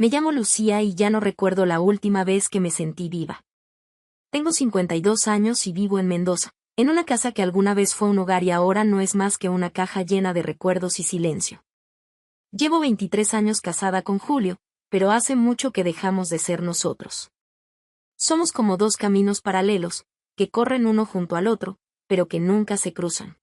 Me llamo Lucía y ya no recuerdo la última vez que me sentí viva. Tengo 52 años y vivo en Mendoza, en una casa que alguna vez fue un hogar y ahora no es más que una caja llena de recuerdos y silencio. Llevo 23 años casada con Julio, pero hace mucho que dejamos de ser nosotros. Somos como dos caminos paralelos, que corren uno junto al otro, pero que nunca se cruzan.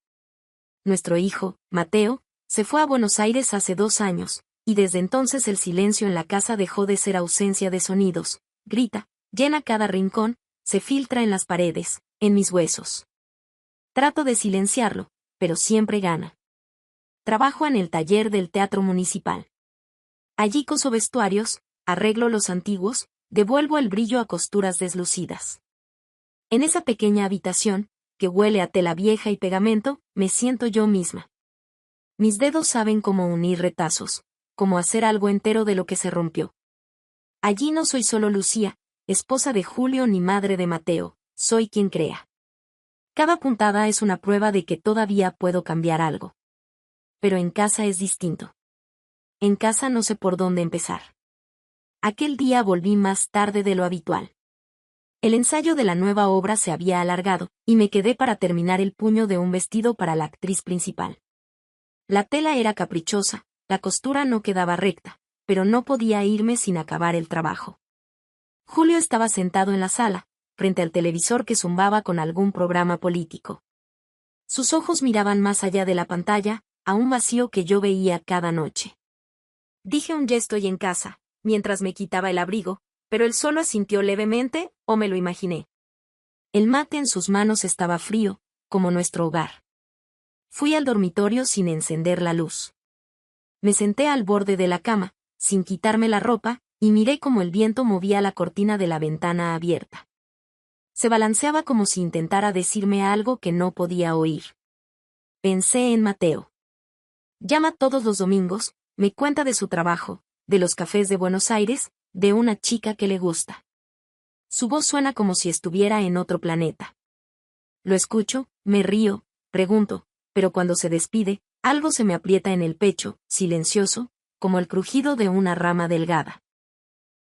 Nuestro hijo, Mateo, se fue a Buenos Aires hace 2 años, y desde entonces el silencio en la casa dejó de ser ausencia de sonidos, grita, llena cada rincón, se filtra en las paredes, en mis huesos. Trato de silenciarlo, pero siempre gana. Trabajo en el taller del Teatro Municipal. Allí coso vestuarios, arreglo los antiguos, devuelvo el brillo a costuras deslucidas. En esa pequeña habitación, que huele a tela vieja y pegamento, me siento yo misma. Mis dedos saben cómo unir retazos, cómo hacer algo entero de lo que se rompió. Allí no soy solo Lucía, esposa de Julio ni madre de Mateo, soy quien crea. Cada puntada es una prueba de que todavía puedo cambiar algo. Pero en casa es distinto. En casa no sé por dónde empezar. Aquel día volví más tarde de lo habitual. El ensayo de la nueva obra se había alargado, y me quedé para terminar el puño de un vestido para la actriz principal. La tela era caprichosa, la costura no quedaba recta, pero no podía irme sin acabar el trabajo. Julio estaba sentado en la sala, frente al televisor que zumbaba con algún programa político. Sus ojos miraban más allá de la pantalla, a un vacío que yo veía cada noche. Dije un "ya estoy en casa", mientras me quitaba el abrigo, pero él solo asintió levemente, o me lo imaginé. El mate en sus manos estaba frío, como nuestro hogar. Fui al dormitorio sin encender la luz. Me senté al borde de la cama, sin quitarme la ropa, y miré cómo el viento movía la cortina de la ventana abierta. Se balanceaba como si intentara decirme algo que no podía oír. Pensé en Mateo. Llama todos los domingos, me cuenta de su trabajo, de los cafés de Buenos Aires, de una chica que le gusta. Su voz suena como si estuviera en otro planeta. Lo escucho, me río, pregunto, pero cuando se despide, algo se me aprieta en el pecho, silencioso, como el crujido de una rama delgada.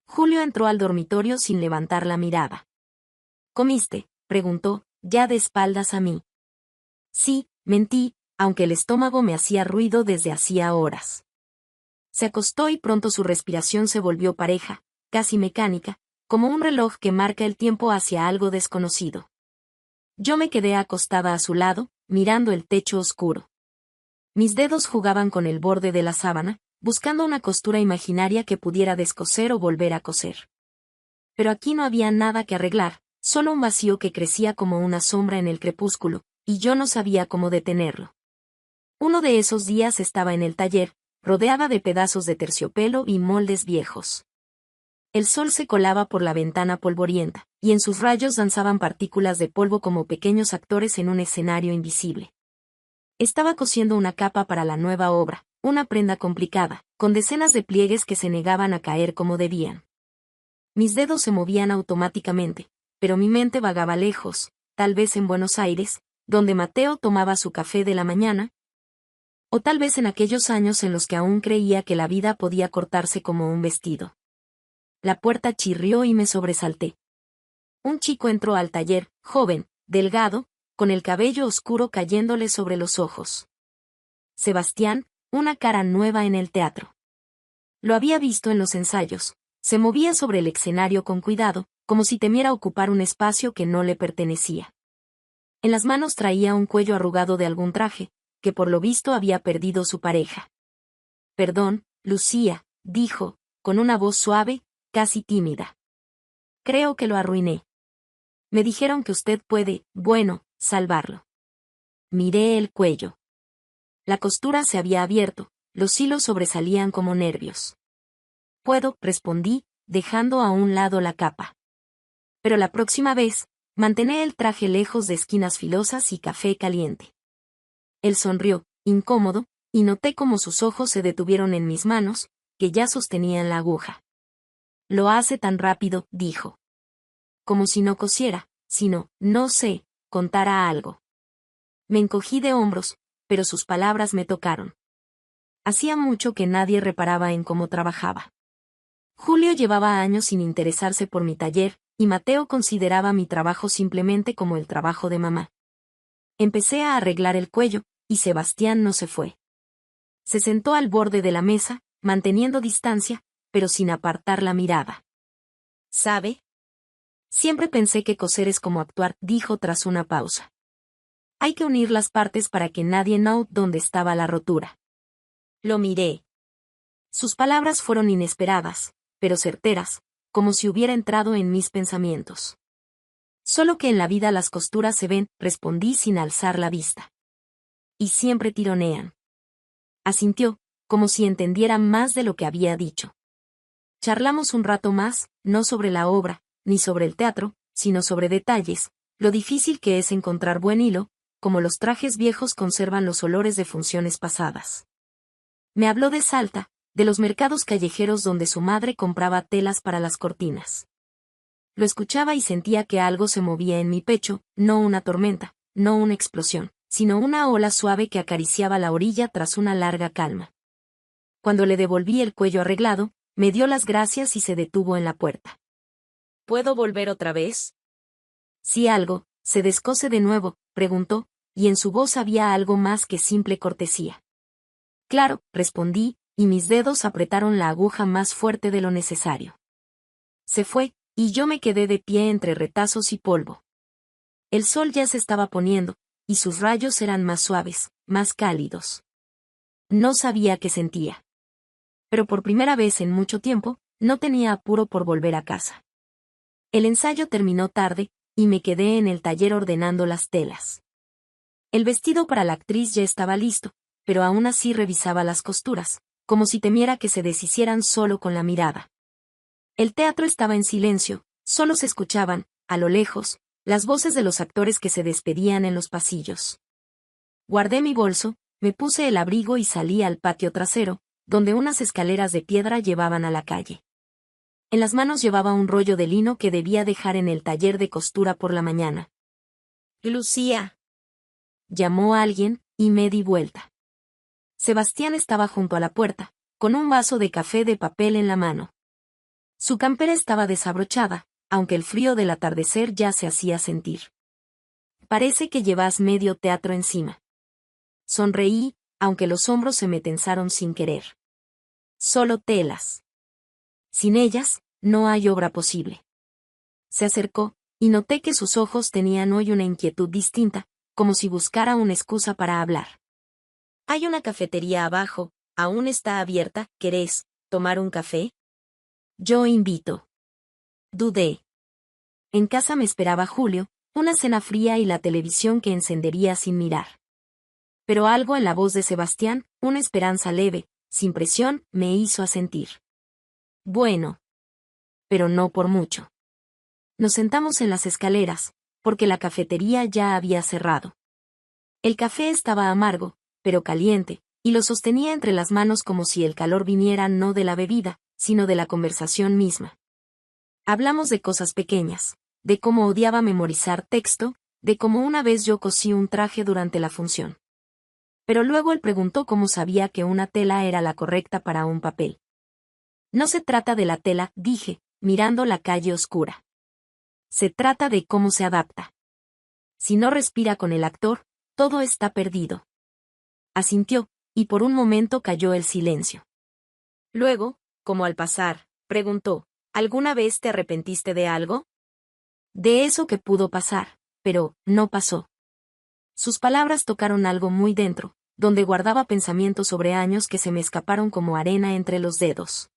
Julio entró al dormitorio sin levantar la mirada. ¿Comiste?, preguntó, ya de espaldas a mí. Sí, mentí, aunque el estómago me hacía ruido desde hacía horas. Se acostó y pronto su respiración se volvió pareja, casi mecánica, como un reloj que marca el tiempo hacia algo desconocido. Yo me quedé acostada a su lado, mirando el techo oscuro. Mis dedos jugaban con el borde de la sábana, buscando una costura imaginaria que pudiera descoser o volver a coser. Pero aquí no había nada que arreglar, solo un vacío que crecía como una sombra en el crepúsculo, y yo no sabía cómo detenerlo. Uno de esos días estaba en el taller, rodeada de pedazos de terciopelo y moldes viejos. El sol se colaba por la ventana polvorienta, y en sus rayos danzaban partículas de polvo como pequeños actores en un escenario invisible. Estaba cosiendo una capa para la nueva obra, una prenda complicada, con decenas de pliegues que se negaban a caer como debían. Mis dedos se movían automáticamente, pero mi mente vagaba lejos, tal vez en Buenos Aires, donde Mateo tomaba su café de la mañana, o tal vez en aquellos años en los que aún creía que la vida podía cortarse como un vestido. La puerta chirrió y me sobresalté. Un chico entró al taller, joven, delgado, con el cabello oscuro cayéndole sobre los ojos. Sebastián, una cara nueva en el teatro. Lo había visto en los ensayos. Se movía sobre el escenario con cuidado, como si temiera ocupar un espacio que no le pertenecía. En las manos traía un cuello arrugado de algún traje, que por lo visto había perdido su pareja. Perdón, Lucía, dijo, con una voz suave, casi tímida. Creo que lo arruiné. Me dijeron que usted puede, bueno, salvarlo. Miré el cuello. La costura se había abierto, los hilos sobresalían como nervios. Puedo, respondí, dejando a un lado la capa. Pero la próxima vez, mantené el traje lejos de esquinas filosas y café caliente. Él sonrió, incómodo, y noté cómo sus ojos se detuvieron en mis manos, que ya sostenían la aguja. Lo hace tan rápido, dijo. Como si no cosiera, sino, no sé, contara algo. Me encogí de hombros, pero sus palabras me tocaron. Hacía mucho que nadie reparaba en cómo trabajaba. Julio llevaba años sin interesarse por mi taller, y Mateo consideraba mi trabajo simplemente como el trabajo de mamá. Empecé a arreglar el cuello, y Sebastián no se fue. Se sentó al borde de la mesa, manteniendo distancia, pero sin apartar la mirada. ¿Sabe? Siempre pensé que coser es como actuar, dijo tras una pausa. Hay que unir las partes para que nadie note dónde estaba la rotura. Lo miré. Sus palabras fueron inesperadas, pero certeras, como si hubiera entrado en mis pensamientos. Solo que en la vida las costuras se ven, respondí sin alzar la vista. Y siempre tironean. Asintió, como si entendiera más de lo que había dicho. Charlamos un rato más, no sobre la obra, ni sobre el teatro, sino sobre detalles, lo difícil que es encontrar buen hilo, como los trajes viejos conservan los olores de funciones pasadas. Me habló de Salta, de los mercados callejeros donde su madre compraba telas para las cortinas. Lo escuchaba y sentía que algo se movía en mi pecho, no una tormenta, no una explosión, sino una ola suave que acariciaba la orilla tras una larga calma. Cuando le devolví el cuello arreglado, me dio las gracias y se detuvo en la puerta. ¿Puedo volver otra vez? Si algo se descose de nuevo, preguntó, y en su voz había algo más que simple cortesía. Claro, respondí, y mis dedos apretaron la aguja más fuerte de lo necesario. Se fue, y yo me quedé de pie entre retazos y polvo. El sol ya se estaba poniendo, y sus rayos eran más suaves, más cálidos. No sabía qué sentía. Pero por primera vez en mucho tiempo, no tenía apuro por volver a casa. El ensayo terminó tarde, y me quedé en el taller ordenando las telas. El vestido para la actriz ya estaba listo, pero aún así revisaba las costuras, como si temiera que se deshicieran solo con la mirada. El teatro estaba en silencio, solo se escuchaban, a lo lejos, las voces de los actores que se despedían en los pasillos. Guardé mi bolso, me puse el abrigo y salí al patio trasero, donde unas escaleras de piedra llevaban a la calle. En las manos llevaba un rollo de lino que debía dejar en el taller de costura por la mañana. «Lucía», llamó a alguien, y me di vuelta. Sebastián estaba junto a la puerta, con un vaso de café de papel en la mano. Su campera estaba desabrochada, aunque el frío del atardecer ya se hacía sentir. «Parece que llevas medio teatro encima». Sonreí, aunque los hombros se me tensaron sin querer. «Solo telas. Sin ellas, no hay obra posible». Se acercó, y noté que sus ojos tenían hoy una inquietud distinta, como si buscara una excusa para hablar. «Hay una cafetería abajo, aún está abierta, ¿querés tomar un café?» «Yo invito». Dudé. En casa me esperaba Julio, una cena fría y la televisión que encendería sin mirar. Pero algo en la voz de Sebastián, una esperanza leve, sin presión, me hizo asentir. Bueno. Pero no por mucho. Nos sentamos en las escaleras, porque la cafetería ya había cerrado. El café estaba amargo, pero caliente, y lo sostenía entre las manos como si el calor viniera no de la bebida, sino de la conversación misma. Hablamos de cosas pequeñas, de cómo odiaba memorizar texto, de cómo una vez yo cosí un traje durante la función. Pero luego él preguntó cómo sabía que una tela era la correcta para un papel. «No se trata de la tela», dije, mirando la calle oscura. «Se trata de cómo se adapta. Si no respira con el actor, todo está perdido». Asintió, y por un momento cayó el silencio. Luego, como al pasar, preguntó, «¿Alguna vez te arrepentiste de algo?» «De eso que pudo pasar, pero no pasó». Sus palabras tocaron algo muy dentro, donde guardaba pensamientos sobre años que se me escaparon como arena entre los dedos.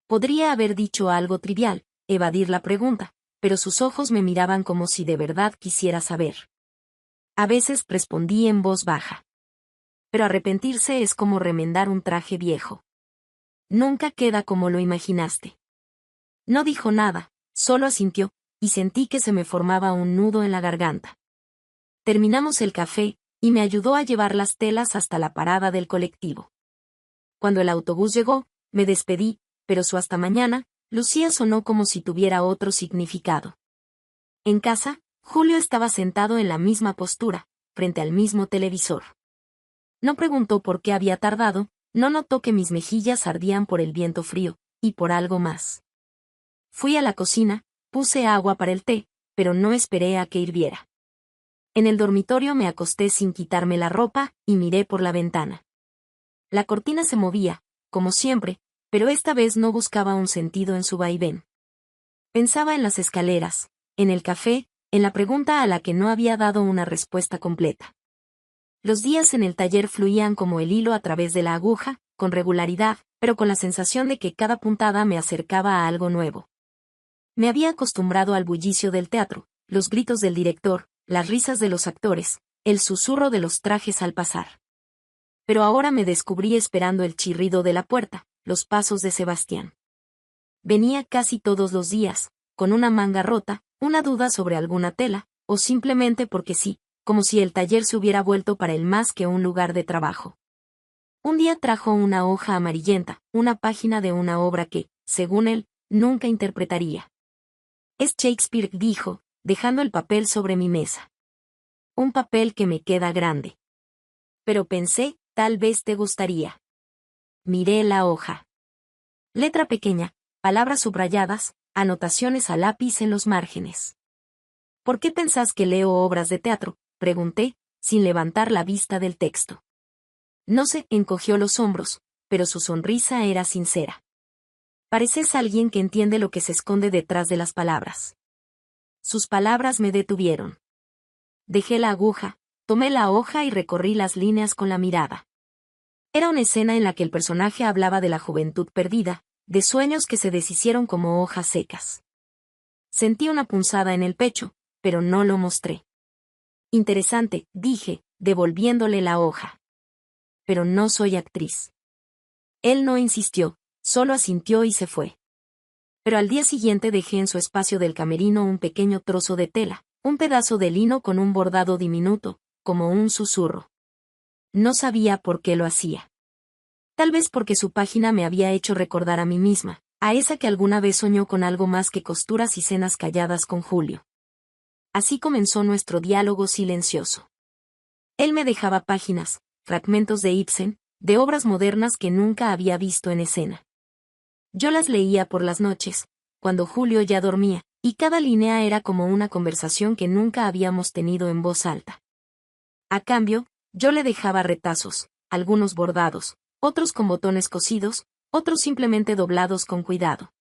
Podría haber dicho algo trivial, evadir la pregunta, pero sus ojos me miraban como si de verdad quisiera saber. A veces respondí en voz baja. Pero arrepentirse es como remendar un traje viejo. Nunca queda como lo imaginaste. No dijo nada, solo asintió, y sentí que se me formaba un nudo en la garganta. Terminamos el café, y me ayudó a llevar las telas hasta la parada del colectivo. Cuando el autobús llegó, me despedí, pero su hasta mañana, Lucía sonó como si tuviera otro significado. En casa, Julio estaba sentado en la misma postura, frente al mismo televisor. No preguntó por qué había tardado, no notó que mis mejillas ardían por el viento frío, y por algo más. Fui a la cocina, puse agua para el té, pero no esperé a que hirviera. En el dormitorio me acosté sin quitarme la ropa y miré por la ventana. La cortina se movía, como siempre, pero esta vez no buscaba un sentido en su vaivén. Pensaba en las escaleras, en el café, en la pregunta a la que no había dado una respuesta completa. Los días en el taller fluían como el hilo a través de la aguja, con regularidad, pero con la sensación de que cada puntada me acercaba a algo nuevo. Me había acostumbrado al bullicio del teatro, los gritos del director, las risas de los actores, el susurro de los trajes al pasar. Pero ahora me descubrí esperando el chirrido de la puerta, los pasos de Sebastián. Venía casi todos los días, con una manga rota, una duda sobre alguna tela, o simplemente porque sí, como si el taller se hubiera vuelto para él más que un lugar de trabajo. Un día trajo una hoja amarillenta, una página de una obra que, según él, nunca interpretaría. Es Shakespeare, dijo, dejando el papel sobre mi mesa. Un papel que me queda grande. Pero pensé, tal vez te gustaría. Miré la hoja. Letra pequeña, palabras subrayadas, anotaciones a lápiz en los márgenes. ¿Por qué pensás que leo obras de teatro?, pregunté, sin levantar la vista del texto. No sé, encogió los hombros, pero su sonrisa era sincera. Pareces alguien que entiende lo que se esconde detrás de las palabras. Sus palabras me detuvieron. Dejé la aguja, tomé la hoja y recorrí las líneas con la mirada. Era una escena en la que el personaje hablaba de la juventud perdida, de sueños que se deshicieron como hojas secas. Sentí una punzada en el pecho, pero no lo mostré. Interesante, dije, devolviéndole la hoja. Pero no soy actriz. Él no insistió, solo asintió y se fue. Pero al día siguiente dejé en su espacio del camerino un pequeño trozo de tela, un pedazo de lino con un bordado diminuto, como un susurro. No sabía por qué lo hacía. Tal vez porque su página me había hecho recordar a mí misma, a esa que alguna vez soñó con algo más que costuras y cenas calladas con Julio. Así comenzó nuestro diálogo silencioso. Él me dejaba páginas, fragmentos de Ibsen, de obras modernas que nunca había visto en escena. Yo las leía por las noches, cuando Julio ya dormía, y cada línea era como una conversación que nunca habíamos tenido en voz alta. A cambio, yo le dejaba retazos, algunos bordados, otros con botones cosidos, otros simplemente doblados con cuidado.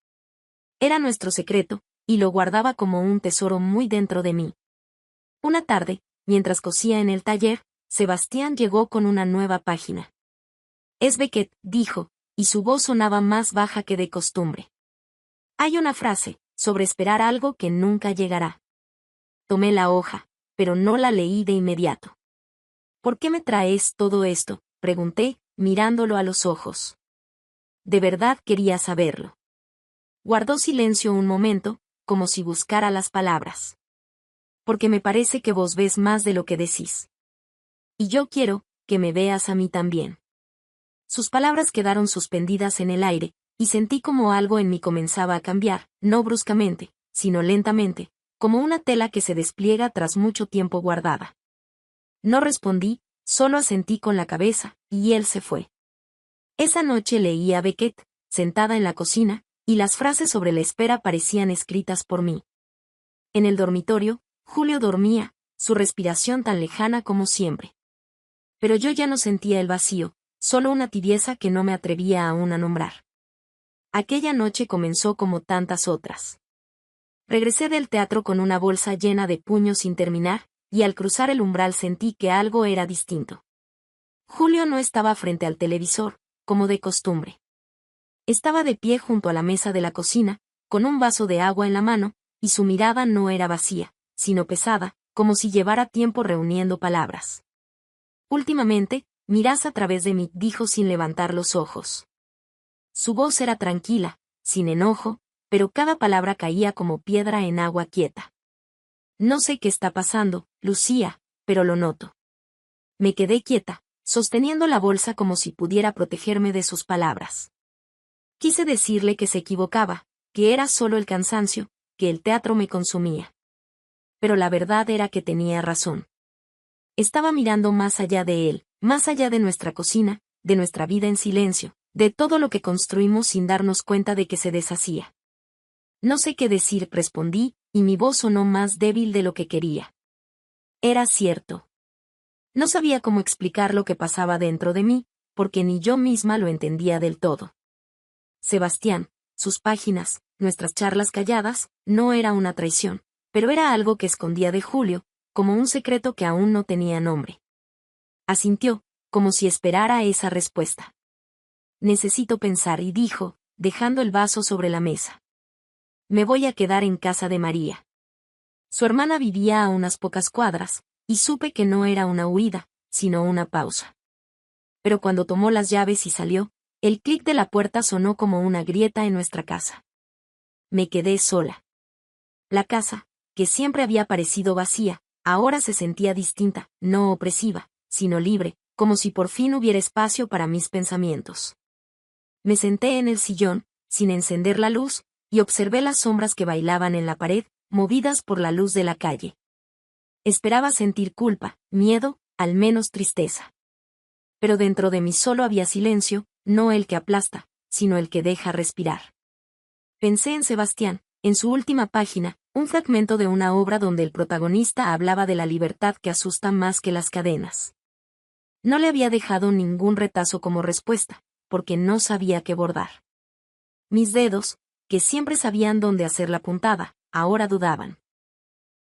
Era nuestro secreto, y lo guardaba como un tesoro muy dentro de mí. Una tarde, mientras cosía en el taller, Sebastián llegó con una nueva página. Es Beckett, dijo, y su voz sonaba más baja que de costumbre. Hay una frase, sobre esperar algo que nunca llegará. Tomé la hoja, pero no la leí de inmediato. ¿Por qué me traes todo esto?, pregunté, mirándolo a los ojos. De verdad quería saberlo. Guardó silencio un momento, como si buscara las palabras. Porque me parece que vos ves más de lo que decís. Y yo quiero que me veas a mí también. Sus palabras quedaron suspendidas en el aire, y sentí como algo en mí comenzaba a cambiar, no bruscamente, sino lentamente, como una tela que se despliega tras mucho tiempo guardada. No respondí, solo asentí con la cabeza, y él se fue. Esa noche leí a Beckett, sentada en la cocina, y las frases sobre la espera parecían escritas por mí. En el dormitorio, Julio dormía, su respiración tan lejana como siempre. Pero yo ya no sentía el vacío, solo una tibieza que no me atrevía aún a nombrar. Aquella noche comenzó como tantas otras. Regresé del teatro con una bolsa llena de puños sin terminar, y al cruzar el umbral sentí que algo era distinto. Julio no estaba frente al televisor, como de costumbre. Estaba de pie junto a la mesa de la cocina, con un vaso de agua en la mano, y su mirada no era vacía, sino pesada, como si llevara tiempo reuniendo palabras. Últimamente, mirás a través de mí, dijo sin levantar los ojos. Su voz era tranquila, sin enojo, pero cada palabra caía como piedra en agua quieta. No sé qué está pasando, Lucía, pero lo noto. Me quedé quieta, sosteniendo la bolsa como si pudiera protegerme de sus palabras. Quise decirle que se equivocaba, que era solo el cansancio, que el teatro me consumía. Pero la verdad era que tenía razón. Estaba mirando más allá de él, más allá de nuestra cocina, de nuestra vida en silencio, De todo lo que construimos sin darnos cuenta de que se deshacía. No sé qué decir, respondí, y mi voz sonó más débil de lo que quería. Era cierto. No sabía cómo explicar lo que pasaba dentro de mí, porque ni yo misma lo entendía del todo. Sebastián, sus páginas, nuestras charlas calladas, no era una traición, pero era algo que escondía de Julio, como un secreto que aún no tenía nombre. Asintió, como si esperara esa respuesta. Necesito pensar, y dijo, dejando el vaso sobre la mesa. Me voy a quedar en casa de María. Su hermana vivía a unas pocas cuadras, y supe que no era una huida, sino una pausa. Pero cuando tomó las llaves y salió, el clic de la puerta sonó como una grieta en nuestra casa. Me quedé sola. La casa, que siempre había parecido vacía, ahora se sentía distinta, no opresiva, sino libre, como si por fin hubiera espacio para mis pensamientos. Me senté en el sillón, sin encender la luz, y observé las sombras que bailaban en la pared, movidas por la luz de la calle. Esperaba sentir culpa, miedo, al menos tristeza. Pero dentro de mí solo había silencio, no el que aplasta, sino el que deja respirar. Pensé en Sebastián, en su última página, un fragmento de una obra donde el protagonista hablaba de la libertad que asusta más que las cadenas. No le había dejado ningún retazo como respuesta, porque no sabía qué bordar. Mis dedos, que siempre sabían dónde hacer la puntada, ahora dudaban.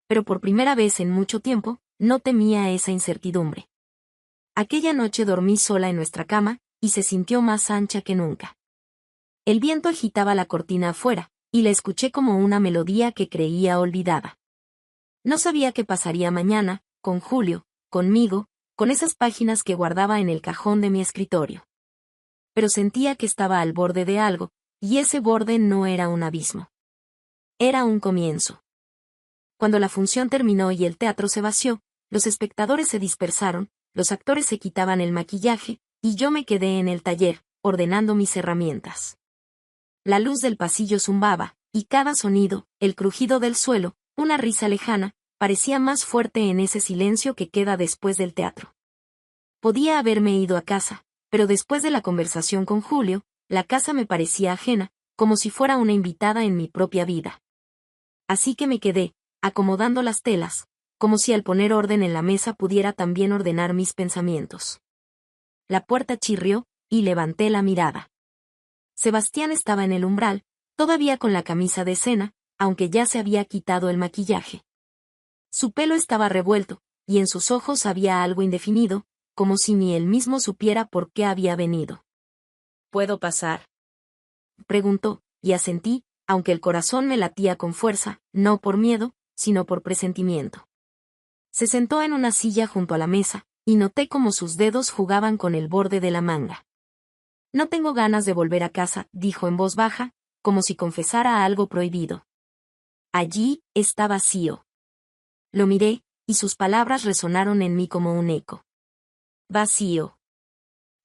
Pero por primera vez en mucho tiempo, no temía esa incertidumbre. Aquella noche dormí sola en nuestra cama, y se sintió más ancha que nunca. El viento agitaba la cortina afuera, y la escuché como una melodía que creía olvidada. No sabía qué pasaría mañana, con Julio, conmigo, con esas páginas que guardaba en el cajón de mi escritorio. Pero sentía que estaba al borde de algo, y ese borde no era un abismo. Era un comienzo. Cuando la función terminó y el teatro se vació, los espectadores se dispersaron, los actores se quitaban el maquillaje, y yo me quedé en el taller, ordenando mis herramientas. La luz del pasillo zumbaba, y cada sonido, el crujido del suelo, una risa lejana, parecía más fuerte en ese silencio que queda después del teatro. Podía haberme ido a casa, pero después de la conversación con Julio, la casa me parecía ajena, como si fuera una invitada en mi propia vida. Así que me quedé, acomodando las telas, como si al poner orden en la mesa pudiera también ordenar mis pensamientos. La puerta chirrió, y levanté la mirada. Sebastián estaba en el umbral, todavía con la camisa de cena, aunque ya se había quitado el maquillaje. Su pelo estaba revuelto, y en sus ojos había algo indefinido, como si ni él mismo supiera por qué había venido. ¿Puedo pasar?, preguntó, y asentí, aunque el corazón me latía con fuerza, no por miedo, sino por presentimiento. Se sentó en una silla junto a la mesa, y noté cómo sus dedos jugaban con el borde de la manga. No tengo ganas de volver a casa, dijo en voz baja, como si confesara algo prohibido. Allí está vacío. Lo miré, y sus palabras resonaron en mí como un eco. Vacío.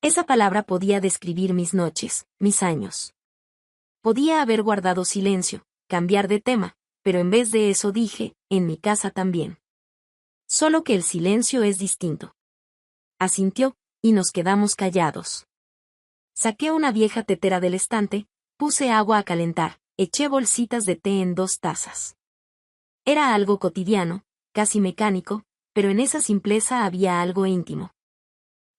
Esa palabra podía describir mis noches, mis años. Podía haber guardado silencio, cambiar de tema, pero en vez de eso dije, en mi casa también. Solo que el silencio es distinto. Asintió, y nos quedamos callados. Saqué una vieja tetera del estante, puse agua a calentar, eché bolsitas de té en 2 tazas. Era algo cotidiano, casi mecánico, pero en esa simpleza había algo íntimo.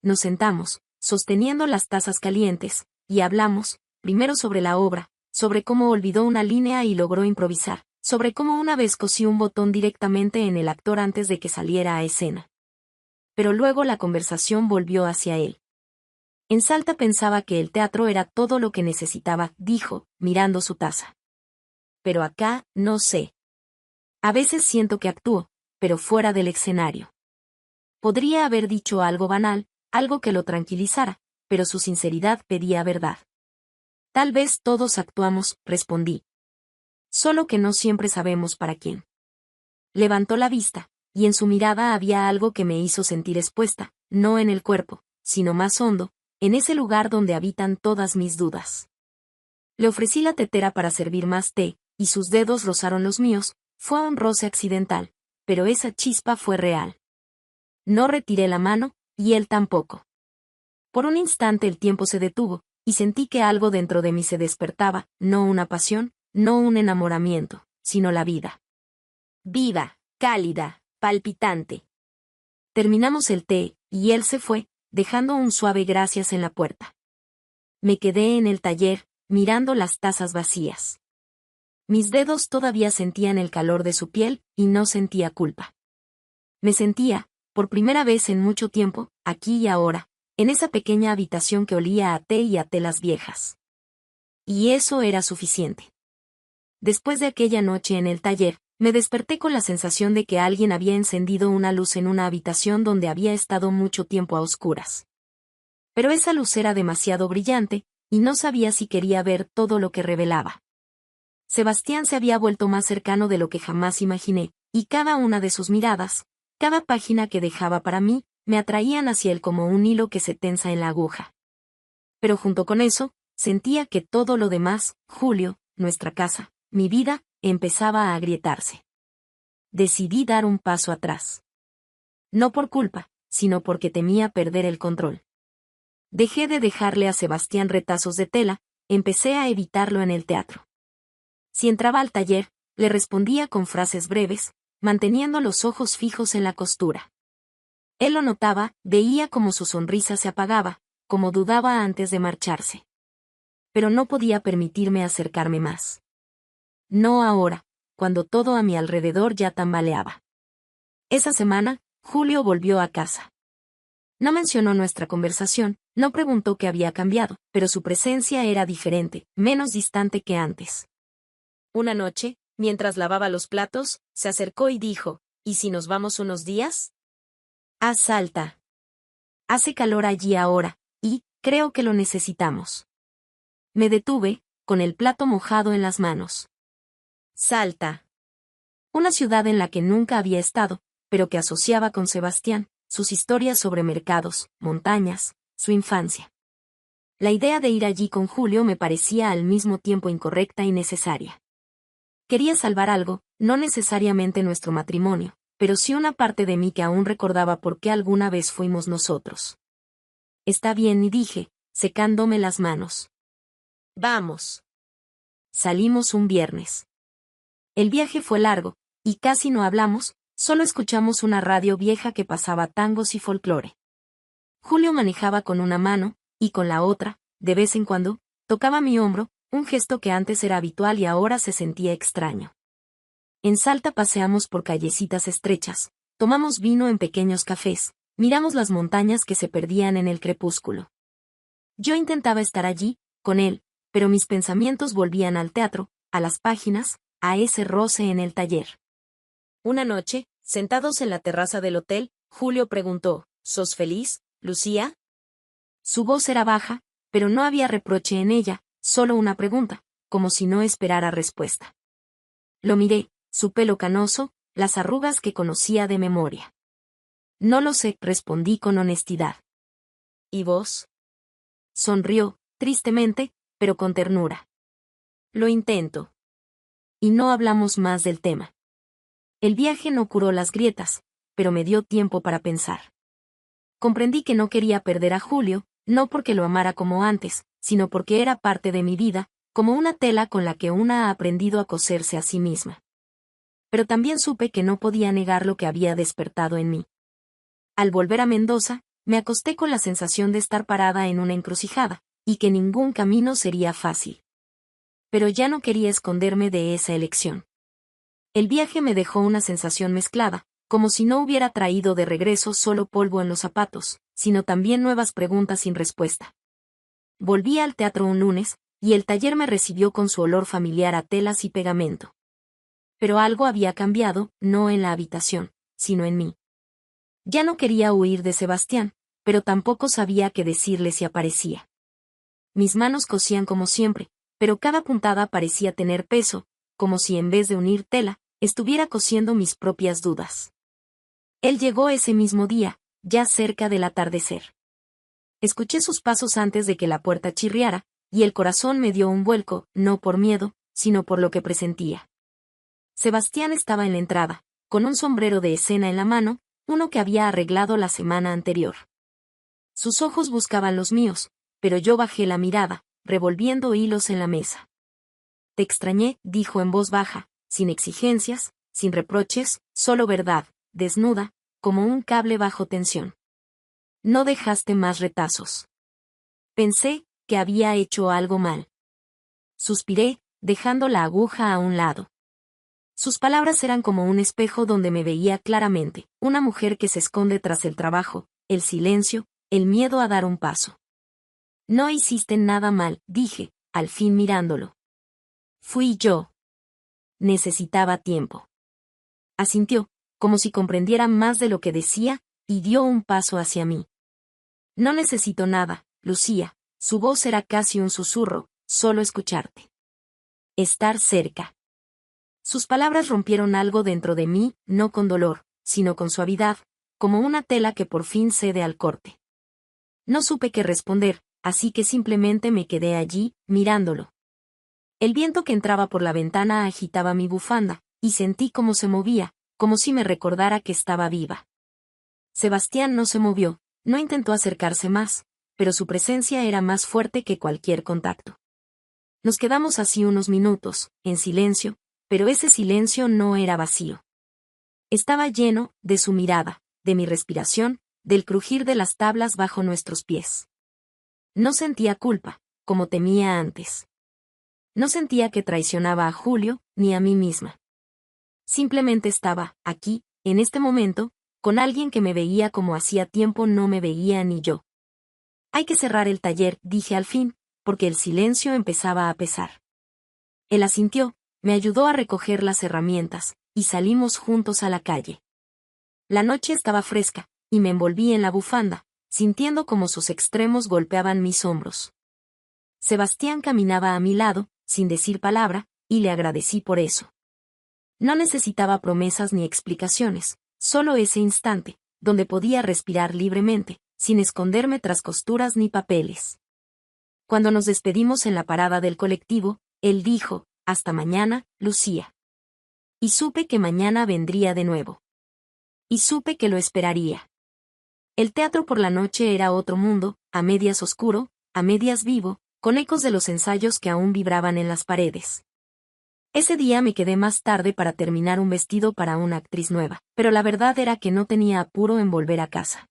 Nos sentamos, sosteniendo las tazas calientes, y hablamos, primero sobre la obra, sobre cómo olvidó una línea y logró improvisar, sobre cómo una vez cosió un botón directamente en el actor antes de que saliera a escena. Pero luego la conversación volvió hacia él. En Salta pensaba que el teatro era todo lo que necesitaba, dijo, mirando su taza. Pero acá, no sé. A veces siento que actúo, pero fuera del escenario. Podría haber dicho algo banal, algo que lo tranquilizara, pero su sinceridad pedía verdad. Tal vez todos actuamos, respondí. Solo que no siempre sabemos para quién. Levantó la vista, y en su mirada había algo que me hizo sentir expuesta, no en el cuerpo, sino más hondo, en ese lugar donde habitan todas mis dudas. Le ofrecí la tetera para servir más té, y sus dedos rozaron los míos, fue un roce accidental, pero esa chispa fue real. No retiré la mano, y él tampoco. Por un instante el tiempo se detuvo, y sentí que algo dentro de mí se despertaba, no una pasión, no un enamoramiento, sino la vida. Viva, cálida, palpitante. Terminamos el té, y él se fue, dejando un suave gracias en la puerta. Me quedé en el taller, mirando las tazas vacías. Mis dedos todavía sentían el calor de su piel, y no sentía culpa. Me sentía, por primera vez en mucho tiempo, aquí y ahora, en esa pequeña habitación que olía a té y a telas viejas. Y eso era suficiente. Después de aquella noche en el taller, me desperté con la sensación de que alguien había encendido una luz en una habitación donde había estado mucho tiempo a oscuras. Pero esa luz era demasiado brillante, y no sabía si quería ver todo lo que revelaba. Sebastián se había vuelto más cercano de lo que jamás imaginé, y cada una de sus miradas, cada página que dejaba para mí, me atraían hacia él como un hilo que se tensa en la aguja. Pero junto con eso, sentía que todo lo demás, Julio, nuestra casa, mi vida, empezaba a agrietarse. Decidí dar un paso atrás. No por culpa, sino porque temía perder el control. Dejé de dejarle a Sebastián retazos de tela, empecé a evitarlo en el teatro. Si entraba al taller, le respondía con frases breves, manteniendo los ojos fijos en la costura. Él lo notaba, veía cómo su sonrisa se apagaba, como dudaba antes de marcharse. Pero no podía permitirme acercarme más. No ahora, cuando todo a mi alrededor ya tambaleaba. Esa semana, Julio volvió a casa. No mencionó nuestra conversación, no preguntó qué había cambiado, pero su presencia era diferente, menos distante que antes. Una noche, mientras lavaba los platos, se acercó y dijo, ¿y si nos vamos unos días? A Salta. Hace calor allí ahora, y, creo que lo necesitamos. Me detuve, con el plato mojado en las manos. Salta. Una ciudad en la que nunca había estado, pero que asociaba con Sebastián, sus historias sobre mercados, montañas, su infancia. La idea de ir allí con Julio me parecía al mismo tiempo incorrecta y necesaria. Quería salvar algo, no necesariamente nuestro matrimonio, pero sí una parte de mí que aún recordaba por qué alguna vez fuimos nosotros. Está bien, y dije, secándome las manos. Vamos. Salimos un viernes. El viaje fue largo, y casi no hablamos, solo escuchamos una radio vieja que pasaba tangos y folclore. Julio manejaba con una mano, y con la otra, de vez en cuando, tocaba mi hombro, un gesto que antes era habitual y ahora se sentía extraño. En Salta paseamos por callecitas estrechas, tomamos vino en pequeños cafés, miramos las montañas que se perdían en el crepúsculo. Yo intentaba estar allí, con él, pero mis pensamientos volvían al teatro, a las páginas, a ese roce en el taller. Una noche, sentados en la terraza del hotel, Julio preguntó, ¿sos feliz, Lucía? Su voz era baja, pero no había reproche en ella, solo una pregunta, como si no esperara respuesta. Lo miré, su pelo canoso, las arrugas que conocía de memoria. No lo sé, respondí con honestidad. ¿Y vos? Sonrió, tristemente, pero con ternura. Lo intento. Y no hablamos más del tema. El viaje no curó las grietas, pero me dio tiempo para pensar. Comprendí que no quería perder a Julio, no porque lo amara como antes, sino porque era parte de mi vida, como una tela con la que una ha aprendido a coserse a sí misma. Pero también supe que no podía negar lo que había despertado en mí. Al volver a Mendoza, me acosté con la sensación de estar parada en una encrucijada, y que ningún camino sería fácil. Pero ya no quería esconderme de esa elección. El viaje me dejó una sensación mezclada, como si no hubiera traído de regreso solo polvo en los zapatos, sino también nuevas preguntas sin respuesta. Volví al teatro un lunes, y el taller me recibió con su olor familiar a telas y pegamento. Pero algo había cambiado, no en la habitación, sino en mí. Ya no quería huir de Sebastián, pero tampoco sabía qué decirle si aparecía. Mis manos cosían como siempre, pero cada puntada parecía tener peso, como si en vez de unir tela, estuviera cosiendo mis propias dudas. Él llegó ese mismo día, ya cerca del atardecer. Escuché sus pasos antes de que la puerta chirriara, y el corazón me dio un vuelco, no por miedo, sino por lo que presentía. Sebastián estaba en la entrada, con un sombrero de escena en la mano, uno que había arreglado la semana anterior. Sus ojos buscaban los míos, pero yo bajé la mirada, revolviendo hilos en la mesa. Te extrañé, dijo en voz baja, sin exigencias, sin reproches, solo verdad, desnuda, como un cable bajo tensión. No dejaste más retazos. Pensé que había hecho algo mal. Suspiré, dejando la aguja a un lado. Sus palabras eran como un espejo donde me veía claramente, una mujer que se esconde tras el trabajo, el silencio, el miedo a dar un paso. No hiciste nada mal, dije, al fin mirándolo. Fui yo. Necesitaba tiempo. Asintió, como si comprendiera más de lo que decía, y dio un paso hacia mí. No necesito nada, Lucía, su voz era casi un susurro, solo escucharte. Estar cerca. Sus palabras rompieron algo dentro de mí, no con dolor, sino con suavidad, como una tela que por fin cede al corte. No supe qué responder, así que simplemente me quedé allí, mirándolo. El viento que entraba por la ventana agitaba mi bufanda, y sentí cómo se movía, como si me recordara que estaba viva. Sebastián no se movió, no intentó acercarse más, pero su presencia era más fuerte que cualquier contacto. Nos quedamos así unos minutos, en silencio, pero ese silencio no era vacío. Estaba lleno de su mirada, de mi respiración, del crujir de las tablas bajo nuestros pies. No sentía culpa, como temía antes. No sentía que traicionaba a Julio, ni a mí misma. Simplemente estaba, aquí, en este momento, con alguien que me veía como hacía tiempo no me veía ni yo. Hay que cerrar el taller, dije al fin, porque el silencio empezaba a pesar. Él asintió, me ayudó a recoger las herramientas, y salimos juntos a la calle. La noche estaba fresca, y me envolví en la bufanda, sintiendo como sus extremos golpeaban mis hombros. Sebastián caminaba a mi lado, sin decir palabra, y le agradecí por eso. No necesitaba promesas ni explicaciones, solo ese instante, donde podía respirar libremente, sin esconderme tras costuras ni papeles. Cuando nos despedimos en la parada del colectivo, él dijo, hasta mañana, Lucía. Y supe que mañana vendría de nuevo. Y supe que lo esperaría. El teatro por la noche era otro mundo, a medias oscuro, a medias vivo, con ecos de los ensayos que aún vibraban en las paredes. Ese día me quedé más tarde para terminar un vestido para una actriz nueva, pero la verdad era que no tenía apuro en volver a casa.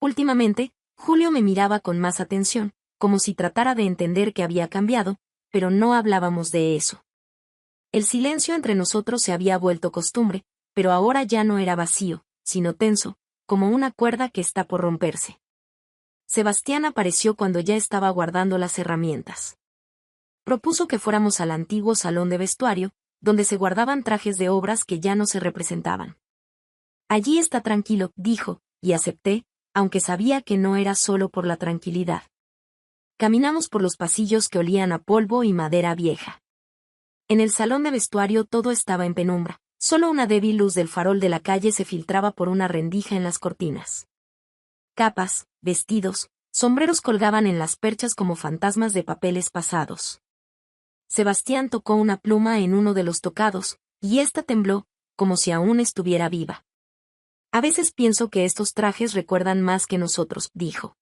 Últimamente, Julio me miraba con más atención, como si tratara de entender que había cambiado, pero no hablábamos de eso. El silencio entre nosotros se había vuelto costumbre, pero ahora ya no era vacío, sino tenso, como una cuerda que está por romperse. Sebastián apareció cuando ya estaba guardando las herramientas. Propuso que fuéramos al antiguo salón de vestuario, donde se guardaban trajes de obras que ya no se representaban. Allí está tranquilo, dijo, y acepté, aunque sabía que no era solo por la tranquilidad. Caminamos por los pasillos que olían a polvo y madera vieja. En el salón de vestuario todo estaba en penumbra, solo una débil luz del farol de la calle se filtraba por una rendija en las cortinas. Capas, vestidos, sombreros colgaban en las perchas como fantasmas de papeles pasados. Sebastián tocó una pluma en uno de los tocados, y ésta tembló, como si aún estuviera viva. A veces pienso que estos trajes recuerdan más que nosotros, dijo.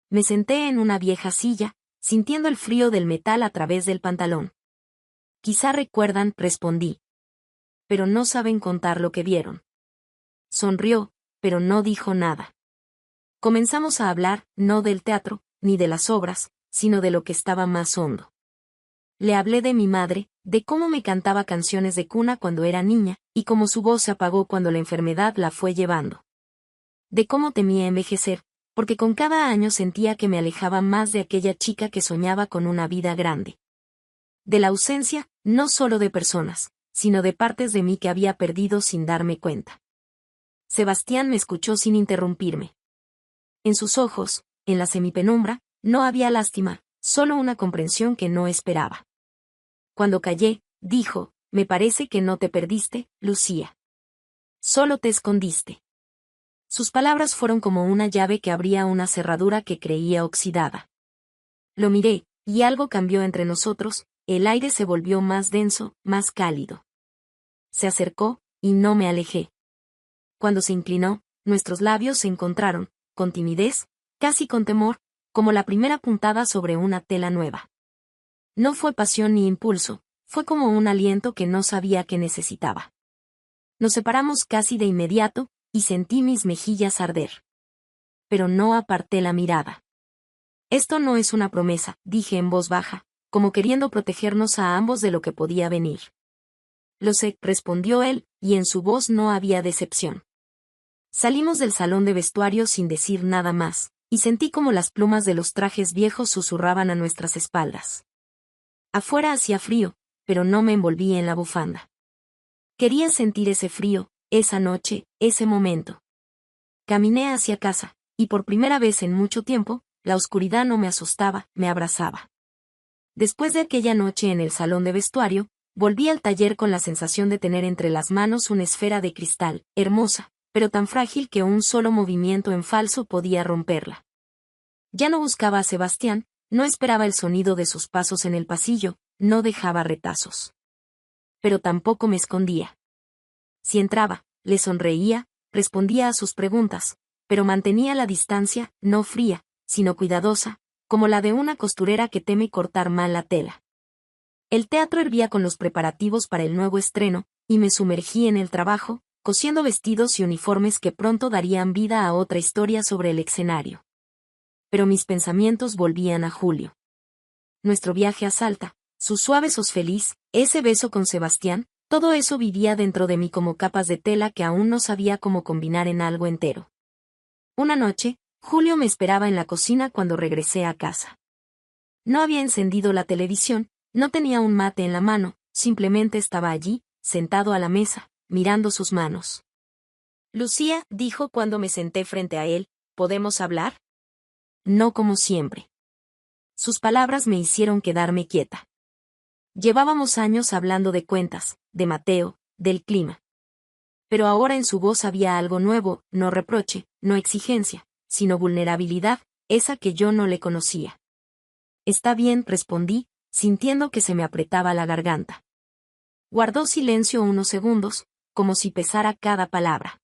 Me senté en una vieja silla, sintiendo el frío del metal a través del pantalón. Quizá recuerdan, respondí. Pero no saben contar lo que vieron. Sonrió, pero no dijo nada. Comenzamos a hablar, no del teatro, ni de las obras, sino de lo que estaba más hondo. Le hablé de mi madre, de cómo me cantaba canciones de cuna cuando era niña, y cómo su voz se apagó cuando la enfermedad la fue llevando. De cómo temía envejecer, porque con cada año sentía que me alejaba más de aquella chica que soñaba con una vida grande. De la ausencia, no solo de personas, sino de partes de mí que había perdido sin darme cuenta. Sebastián me escuchó sin interrumpirme. En sus ojos, en la semipenumbra, no había lástima, solo una comprensión que no esperaba. Cuando callé, dijo, me parece que no te perdiste, Lucía. Solo te escondiste. Sus palabras fueron como una llave que abría una cerradura que creía oxidada. Lo miré, y algo cambió entre nosotros, el aire se volvió más denso, más cálido. Se acercó, y no me alejé. Cuando se inclinó, nuestros labios se encontraron, con timidez, casi con temor, como la primera puntada sobre una tela nueva. No fue pasión ni impulso, fue como un aliento que no sabía que necesitaba. Nos separamos casi de inmediato, y sentí mis mejillas arder. Pero no aparté la mirada. Esto no es una promesa, dije en voz baja, como queriendo protegernos a ambos de lo que podía venir. Lo sé, respondió él, y en su voz no había decepción. Salimos del salón de vestuario sin decir nada más, y sentí como las plumas de los trajes viejos susurraban a nuestras espaldas. Afuera hacía frío, pero no me envolví en la bufanda. Quería sentir ese frío, esa noche, ese momento. Caminé hacia casa, y por primera vez en mucho tiempo, la oscuridad no me asustaba, me abrazaba. Después de aquella noche en el salón de vestuario, volví al taller con la sensación de tener entre las manos una esfera de cristal, hermosa, pero tan frágil que un solo movimiento en falso podía romperla. Ya no buscaba a Sebastián, no esperaba el sonido de sus pasos en el pasillo, no dejaba retazos. Pero tampoco me escondía. Si entraba, le sonreía, respondía a sus preguntas, pero mantenía la distancia, no fría, sino cuidadosa, como la de una costurera que teme cortar mal la tela. El teatro hervía con los preparativos para el nuevo estreno, y me sumergí en el trabajo, cosiendo vestidos y uniformes que pronto darían vida a otra historia sobre el escenario. Pero mis pensamientos volvían a Julio. Nuestro viaje a Salta, su suave sos feliz, ese beso con Sebastián, todo eso vivía dentro de mí como capas de tela que aún no sabía cómo combinar en algo entero. Una noche, Julio me esperaba en la cocina cuando regresé a casa. No había encendido la televisión, no tenía un mate en la mano, simplemente estaba allí, sentado a la mesa, mirando sus manos. Lucía, dijo cuando me senté frente a él, ¿podemos hablar? No como siempre. Sus palabras me hicieron quedarme quieta. Llevábamos años hablando de cuentas, de Mateo, del clima. Pero ahora en su voz había algo nuevo, no reproche, no exigencia, sino vulnerabilidad, esa que yo no le conocía. Está bien, respondí, sintiendo que se me apretaba la garganta. Guardó silencio unos segundos, como si pesara cada palabra.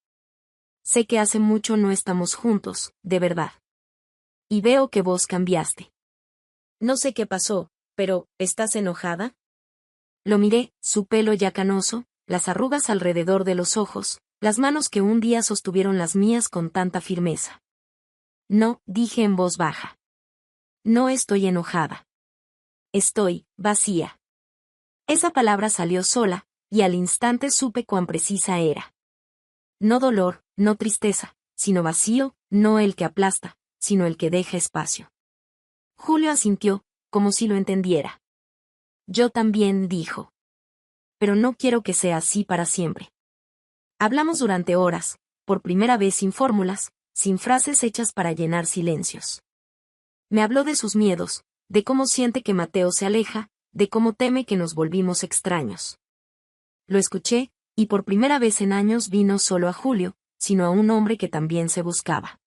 Sé que hace mucho no estamos juntos, de verdad. Y veo que vos cambiaste. No sé qué pasó, pero, ¿estás enojada? Lo miré, su pelo ya canoso, las arrugas alrededor de los ojos, las manos que un día sostuvieron las mías con tanta firmeza. No, dije en voz baja. No estoy enojada. Estoy vacía. Esa palabra salió sola, y al instante supe cuán precisa era. No dolor, no tristeza, sino vacío, no el que aplasta, sino el que deja espacio. Julio asintió, como si lo entendiera. Yo también, dijo. Pero no quiero que sea así para siempre. Hablamos durante horas, por primera vez sin fórmulas, sin frases hechas para llenar silencios. Me habló de sus miedos, de cómo siente que Mateo se aleja, de cómo teme que nos volvimos extraños. Lo escuché, y por primera vez en años vi no solo a Julio, sino a un hombre que también se buscaba.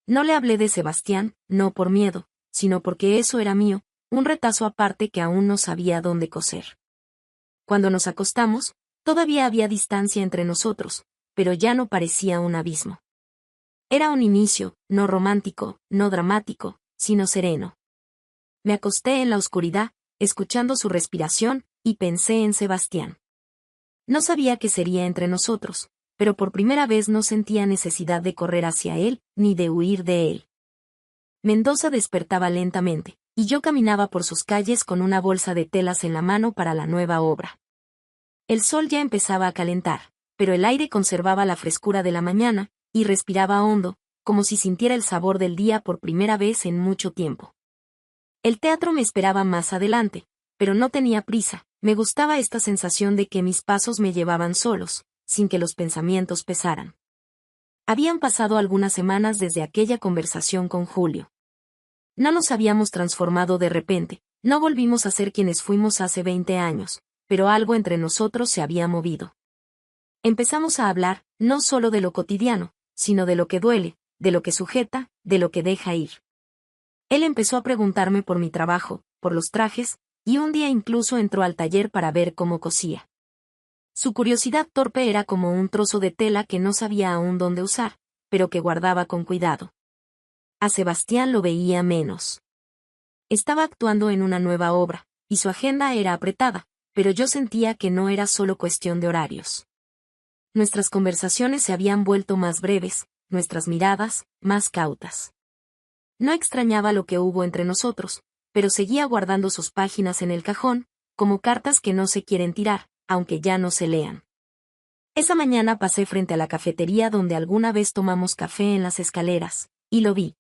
No le hablé de Sebastián, no por miedo, sino porque eso era mío, un retazo aparte que aún no sabía dónde coser. Cuando nos acostamos, todavía había distancia entre nosotros, pero ya no parecía un abismo. Era un inicio, no romántico, no dramático, sino sereno. Me acosté en la oscuridad, escuchando su respiración, y pensé en Sebastián. No sabía qué sería entre nosotros, pero por primera vez no sentía necesidad de correr hacia él, ni de huir de él. Mendoza despertaba lentamente, y yo caminaba por sus calles con una bolsa de telas en la mano para la nueva obra. El sol ya empezaba a calentar, pero el aire conservaba la frescura de la mañana, y respiraba hondo, como si sintiera el sabor del día por primera vez en mucho tiempo. El teatro me esperaba más adelante, pero no tenía prisa, me gustaba esta sensación de que mis pasos me llevaban solos, sin que los pensamientos pesaran. Habían pasado algunas semanas desde aquella conversación con Julio. No nos habíamos transformado de repente, no volvimos a ser quienes fuimos hace 20 años, pero algo entre nosotros se había movido. Empezamos a hablar, no solo de lo cotidiano, sino de lo que duele, de lo que sujeta, de lo que deja ir. Él empezó a preguntarme por mi trabajo, por los trajes, y un día incluso entró al taller para ver cómo cosía. Su curiosidad torpe era como un trozo de tela que no sabía aún dónde usar, pero que guardaba con cuidado. A Sebastián lo veía menos. Estaba actuando en una nueva obra, y su agenda era apretada, pero yo sentía que no era solo cuestión de horarios. Nuestras conversaciones se habían vuelto más breves, nuestras miradas, más cautas. No extrañaba lo que hubo entre nosotros, pero seguía guardando sus páginas en el cajón, como cartas que no se quieren tirar, aunque ya no se lean. Esa mañana pasé frente a la cafetería donde alguna vez tomamos café en las escaleras, y lo vi.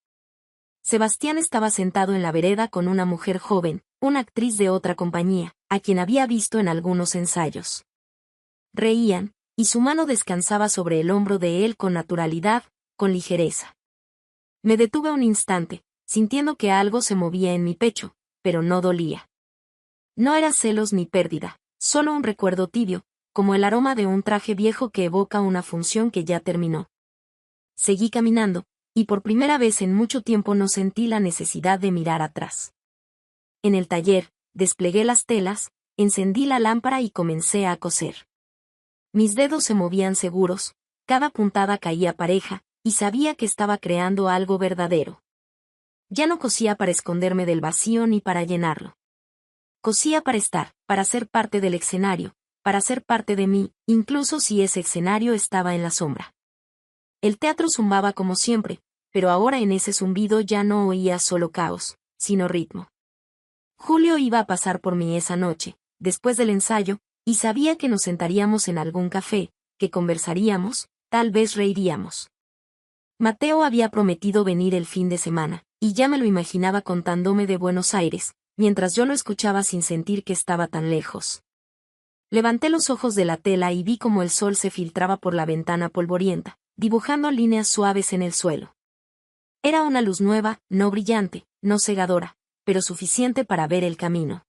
Sebastián estaba sentado en la vereda con una mujer joven, una actriz de otra compañía, a quien había visto en algunos ensayos. Reían, y su mano descansaba sobre el hombro de él con naturalidad, con ligereza. Me detuve un instante, sintiendo que algo se movía en mi pecho, pero no dolía. No era celos ni pérdida, solo un recuerdo tibio, como el aroma de un traje viejo que evoca una función que ya terminó. Seguí caminando, y por primera vez en mucho tiempo no sentí la necesidad de mirar atrás. En el taller, desplegué las telas, encendí la lámpara y comencé a coser. Mis dedos se movían seguros, cada puntada caía pareja, y sabía que estaba creando algo verdadero. Ya no cosía para esconderme del vacío ni para llenarlo. Cosía para estar, para ser parte del escenario, para ser parte de mí, incluso si ese escenario estaba en la sombra. El teatro zumbaba como siempre, pero ahora en ese zumbido ya no oía solo caos, sino ritmo. Julio iba a pasar por mí esa noche, después del ensayo, y sabía que nos sentaríamos en algún café, que conversaríamos, tal vez reiríamos. Mateo había prometido venir el fin de semana, y ya me lo imaginaba contándome de Buenos Aires, mientras yo lo escuchaba sin sentir que estaba tan lejos. Levanté los ojos de la tela y vi cómo el sol se filtraba por la ventana polvorienta, dibujando líneas suaves en el suelo. Era una luz nueva, no brillante, no cegadora, pero suficiente para ver el camino.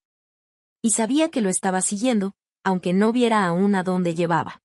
Y sabía que lo estaba siguiendo, aunque no viera aún a dónde llevaba.